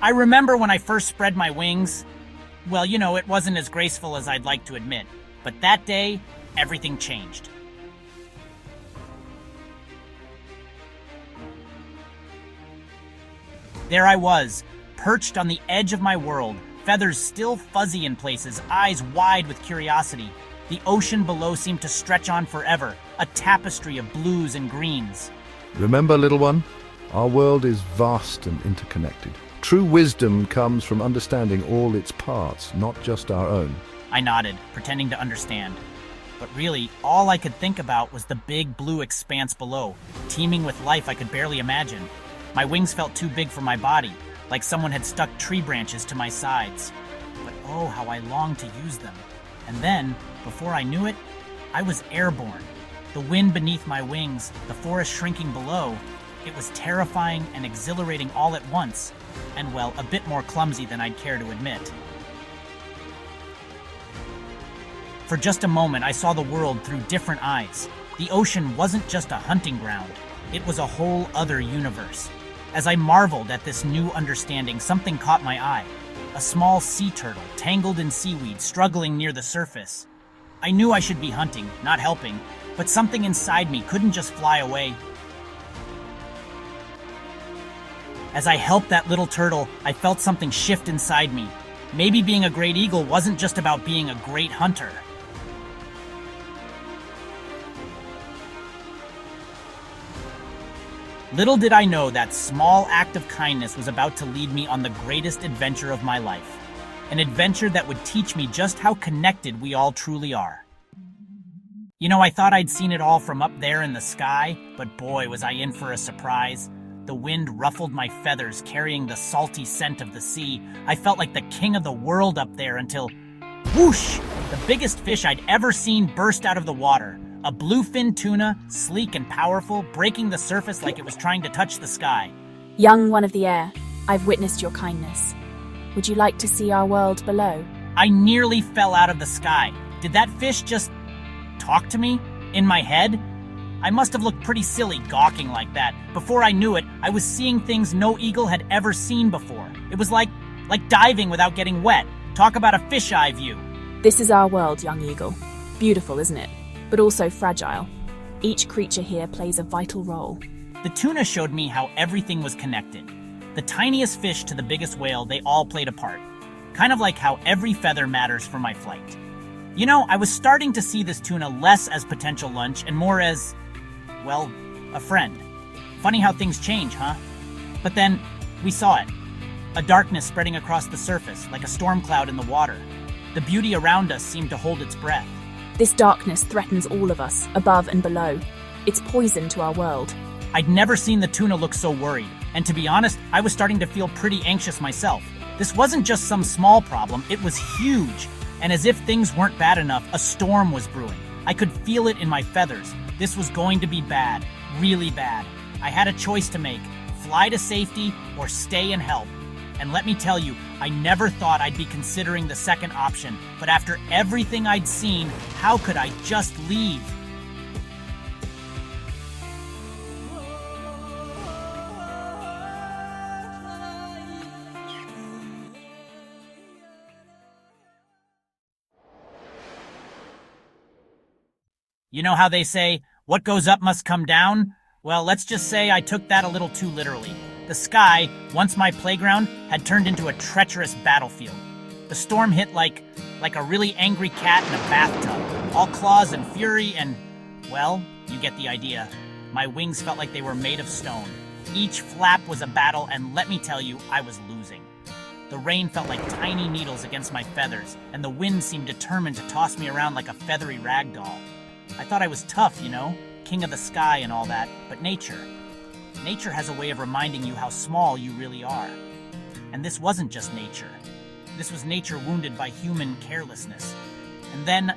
I remember when I first spread my wings. Well, it wasn't as graceful as I'd like to admit. But that day, everything changed. There I was, perched on the edge of my world, feathers still fuzzy in places, eyes wide with curiosity. The ocean below seemed to stretch on forever, a tapestry of blues and greens. Remember, little one, our world is vast and interconnected. True wisdom comes from understanding all its parts, not just our own. I nodded, pretending to understand. But really, all I could think about was the big blue expanse below, teeming with life I could barely imagine. My wings felt too big for my body, like someone had stuck tree branches to my sides. But oh, how I longed to use them. And then, before I knew it, I was airborne. The wind beneath my wings, the forest shrinking below. It was terrifying and exhilarating all at once, and well, a bit more clumsy than I'd care to admit. For just a moment, I saw the world through different eyes. The ocean wasn't just a hunting ground. It was a whole other universe. As I marveled at this new understanding, something caught my eye. A small sea turtle, tangled in seaweed, struggling near the surface. I knew I should be hunting, not helping, but something inside me couldn't just fly away. As I helped that little turtle, I felt something shift inside me. Maybe being a great eagle wasn't just about being a great hunter. Little did I know that small act of kindness was about to lead me on the greatest adventure of my life. An adventure that would teach me just how connected we all truly are. I thought I'd seen it all from up there in the sky, but boy, was I in for a surprise. The wind ruffled my feathers, carrying the salty scent of the sea. I felt like the king of the world up there until, whoosh! The biggest fish I'd ever seen burst out of the water. A bluefin tuna, sleek and powerful, breaking the surface like it was trying to touch the sky. Young one of the air, I've witnessed your kindness. Would you like to see our world below? I nearly fell out of the sky. Did that fish just talk to me? In my head? I must have looked pretty silly gawking like that. Before I knew it, I was seeing things no eagle had ever seen before. It was like diving without getting wet. Talk about a fisheye view. This is our world, young eagle. Beautiful, isn't it? But also fragile. Each creature here plays a vital role. The tuna showed me how everything was connected. The tiniest fish to the biggest whale, they all played a part. Kind of like how every feather matters for my flight. I was starting to see this tuna less as potential lunch and more as, well, a friend. Funny how things change, huh? But then, we saw it. A darkness spreading across the surface, like a storm cloud in the water. The beauty around us seemed to hold its breath. This darkness threatens all of us, above and below. It's poison to our world. I'd never seen the tuna look so worried, and to be honest, I was starting to feel pretty anxious myself. This wasn't just some small problem, it was huge. And as if things weren't bad enough, a storm was brewing. I could feel it in my feathers. This was going to be bad, really bad. I had a choice to make, fly to safety or stay and help. And let me tell you, I never thought I'd be considering the second option, but after everything I'd seen, how could I just leave? You know how they say, what goes up must come down? Well, let's just say I took that a little too literally. The sky, once my playground, had turned into a treacherous battlefield. The storm hit like a really angry cat in a bathtub, all claws and fury and, well, you get the idea. My wings felt like they were made of stone. Each flap was a battle, and let me tell you, I was losing. The rain felt like tiny needles against my feathers, and the wind seemed determined to toss me around like a feathery rag doll. I thought I was tough, king of the sky and all that, but nature has a way of reminding you how small you really are. And this wasn't just nature. This was nature wounded by human carelessness. And then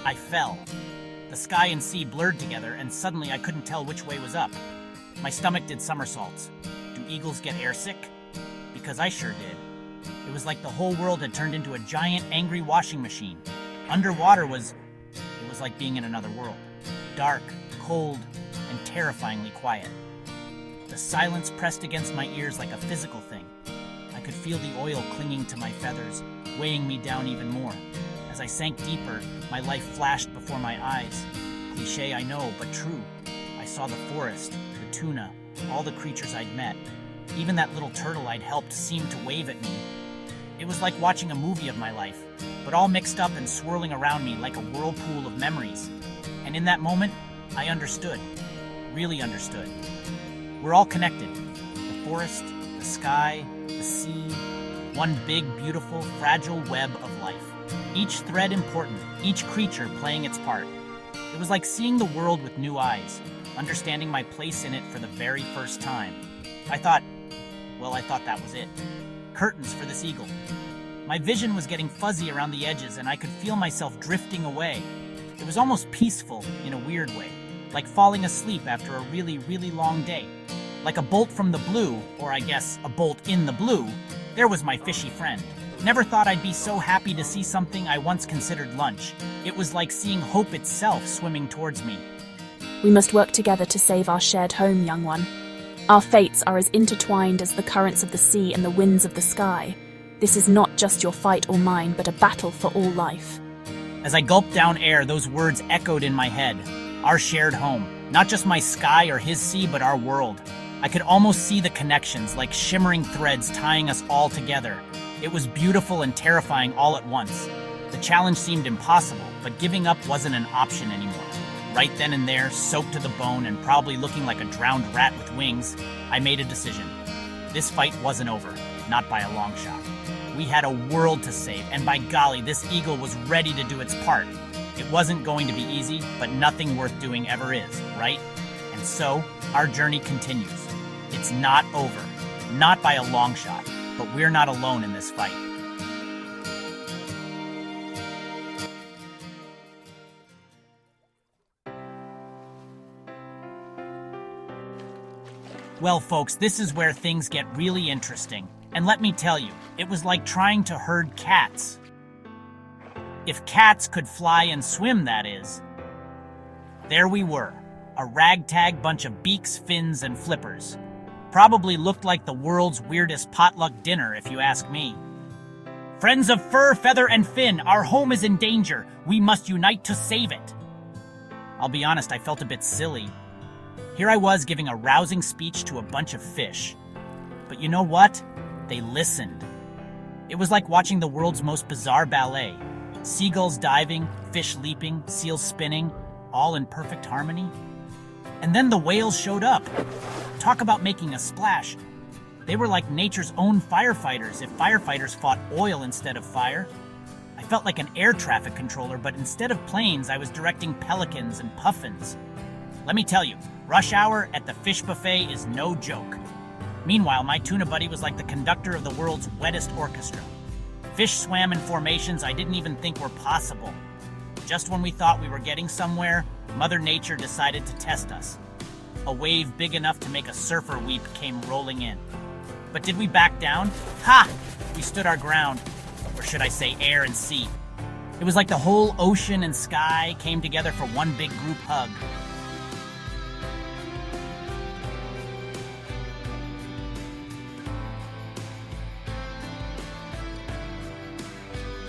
I fell. The sky and sea blurred together, and suddenly I couldn't tell which way was up. My stomach did somersaults. Do eagles get airsick? Because I sure did. It was like the whole world had turned into a giant, angry washing machine. Underwater was like being in another world. Dark, cold, and terrifyingly quiet. The silence pressed against my ears like a physical thing. I could feel the oil clinging to my feathers, weighing me down even more. As I sank deeper, my life flashed before my eyes. Cliché, I know, but true. I saw the forest, the tuna, all the creatures I'd met. Even that little turtle I'd helped seemed to wave at me. It was like watching a movie of my life, but all mixed up and swirling around me like a whirlpool of memories. And in that moment, I understood. Really understood. We're all connected. The forest, the sky, the sea, one big, beautiful, fragile web of life. Each thread important, each creature playing its part. It was like seeing the world with new eyes, understanding my place in it for the very first time. I thought that was it. Curtains for this eagle. My vision was getting fuzzy around the edges and I could feel myself drifting away. It was almost peaceful in a weird way, like falling asleep after a really, really long day. Like a bolt from the blue, or I guess a bolt in the blue, there was my fishy friend. Never thought I'd be so happy to see something I once considered lunch. It was like seeing hope itself swimming towards me. We must work together to save our shared home, young one. Our fates are as intertwined as the currents of the sea and the winds of the sky. This is not just your fight or mine, but a battle for all life. As I gulped down air, those words echoed in my head. Our shared home. Not just my sky or his sea, but our world. I could almost see the connections, like shimmering threads tying us all together. It was beautiful and terrifying all at once. The challenge seemed impossible, but giving up wasn't an option anymore. Right then and there, soaked to the bone and probably looking like a drowned rat with wings, I made a decision. This fight wasn't over, not by a long shot. We had a world to save, and by golly, this eagle was ready to do its part. It wasn't going to be easy, but nothing worth doing ever is, right? And so, our journey continues. It's not over, not by a long shot, but we're not alone in this fight. Well, folks, this is where things get really interesting. And let me tell you, it was like trying to herd cats. If cats could fly and swim, that is. There we were, a ragtag bunch of beaks, fins, and flippers. Probably looked like the world's weirdest potluck dinner, if you ask me. Friends of fur, feather, and fin, our home is in danger. We must unite to save it. I'll be honest, I felt a bit silly. Here I was giving a rousing speech to a bunch of fish. But you know what? They listened. It was like watching the world's most bizarre ballet. Seagulls diving, fish leaping, seals spinning, all in perfect harmony. And then the whales showed up. Talk about making a splash. They were like nature's own firefighters if firefighters fought oil instead of fire. I felt like an air traffic controller, but instead of planes, I was directing pelicans and puffins. Let me tell you, rush hour at the fish buffet is no joke. Meanwhile, my tuna buddy was like the conductor of the world's wettest orchestra. Fish swam in formations I didn't even think were possible. Just when we thought we were getting somewhere, Mother Nature decided to test us. A wave big enough to make a surfer weep came rolling in. But did we back down? Ha! We stood our ground. Or should I say air and sea. It was like the whole ocean and sky came together for one big group hug.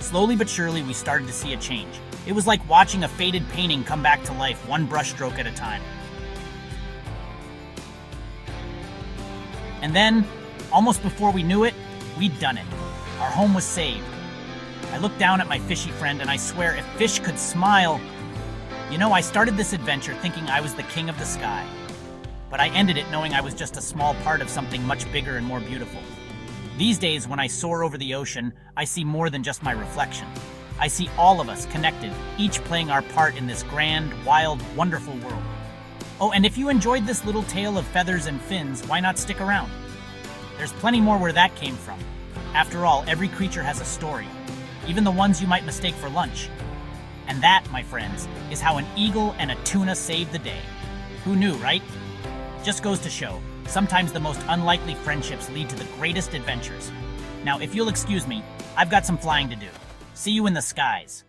Slowly but surely, we started to see a change. It was like watching a faded painting come back to life, one brushstroke at a time. And then, almost before we knew it, we'd done it. Our home was saved. I looked down at my fishy friend and I swear if fish could smile... I started this adventure thinking I was the king of the sky. But I ended it knowing I was just a small part of something much bigger and more beautiful. These days, when I soar over the ocean, I see more than just my reflection. I see all of us connected, each playing our part in this grand, wild, wonderful world. Oh, and if you enjoyed this little tale of feathers and fins, why not stick around? There's plenty more where that came from. After all, every creature has a story, even the ones you might mistake for lunch. And that, my friends, is how an eagle and a tuna saved the day. Who knew, right? Just goes to show. Sometimes the most unlikely friendships lead to the greatest adventures. Now, if you'll excuse me, I've got some flying to do. See you in the skies.